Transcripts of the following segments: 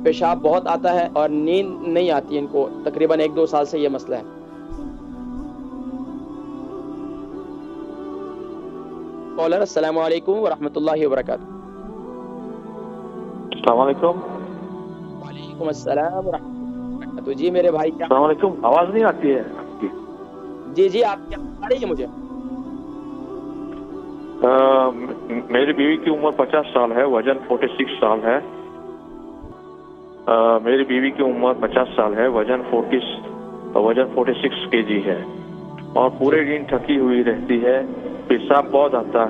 पेशाब बहुत आता है और नींद नहीं आती इनको, तकरीबन 1-2 साल से ये मसला है। कॉलर, अस्सलाम वालेकुम व रहमतुल्लाहि व बरकातहू। अस्सलाम वालेकुम। वालेकुम अस्सलाम व रहमतुल्लाहि व बरकातहू। जी मेरे भाई, क्या? अस्सलाम वालेकुम। आवाज नहीं आती है आपकी? जी आपकी आ रही है मुझे। मेरी बीवी की उम्र 50 साल है, वजन 46 साल है। मेरी बीवी की उम्र 50 साल है, वजन 46 केजी है और पूरे दिन थकी हुई रहती है। पेशाब बहुत आता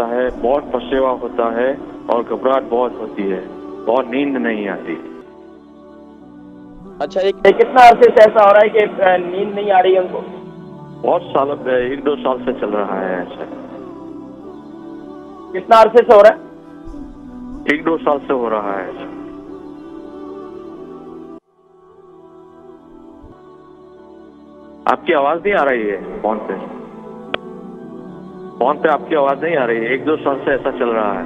है, बहुत पसेवा होता है और घबराहट बहुत होती है और नींद नहीं आती। अच्छा, कितना अरसे से ऐसा हो रहा है कि नींद नहीं आ रही है उनको? बहुत साल, 1-2 साल से चल रहा है ऐसा। कितना अरसे से हो रहा है? 1-2 साल से हो रहा है ऐसा। आपकी आवाज नहीं आ रही है फोन पे आपकी आवाज नहीं आ रही है। 1-2 साल से ऐसा चल रहा है।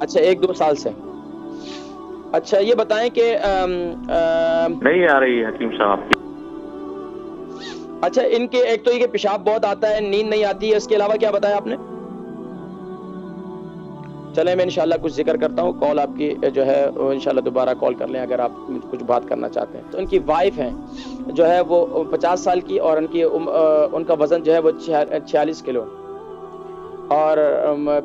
अच्छा, 1-2 साल से। अच्छा, ये बताएं कि नहीं आ रही है हकीम साहब। अच्छा, इनके एक तो ये पेशाब बहुत आता है, नींद नहीं आती है, इसके अलावा क्या बताया आपने? चले, मैं इंशाल्लाह कुछ जिक्र करता हूँ। कॉल आपकी जो है वो इंशाल्लाह दोबारा कॉल कर लें अगर आप कुछ बात करना चाहते हैं। तो उनकी वाइफ हैं जो है वो 50 साल की और उनका वजन जो है वो 46 किलो और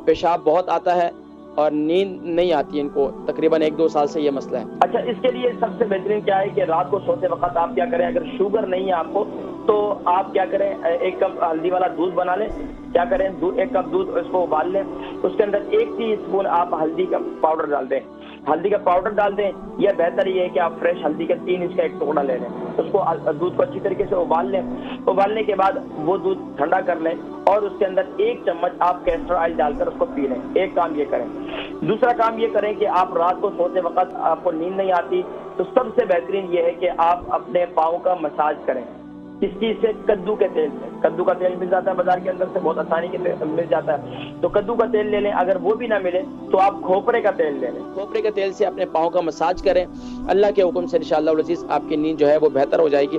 पेशाब बहुत आता है और नींद नहीं आती इनको, तकरीबन 1-2 साल से ये मसला है। अच्छा, इसके लिए सबसे बेहतरीन क्या है कि रात को सोते वक्त आप क्या करें, अगर शुगर नहीं है आपको तो आप क्या करें, 1 कप हल्दी वाला दूध बना लें। क्या करें, 1 कप दूध इसको उबाल लें, उसके अंदर 1 टीस्पून आप हल्दी का पाउडर डाल दें। हल्दी का पाउडर डाल दें, यह बेहतर ये है कि आप फ्रेश हल्दी का 3 इंच का एक टुकड़ा ले लें, उसको दूध को अच्छी तरीके से उबाल लें। उबालने के बाद वो दूध ठंडा कर लें और उसके अंदर 1 चम्मच आप कैस्टर ऑयल डालकर उसको पी लें। एक काम ये करें। दूसरा काम ये करें कि आप रात को सोते वक्त आपको नींद नहीं आती तो सबसे बेहतरीन ये है कि आप अपने पाँव का मसाज करें। किस चीज से? कद्दू के तेल से। कद्दू का तेल मिल जाता है बाजार के अंदर से, बहुत आसानी के मिल जाता है, तो कद्दू का तेल ले लें। अगर वो भी ना मिले तो आप खोपरे का तेल ले लें। खोपरे के तेल से अपने पाँव का मसाज करें। अल्लाह के हुक्म से इंशाअल्लाह आपकी नींद जो है वो बेहतर हो जाएगी।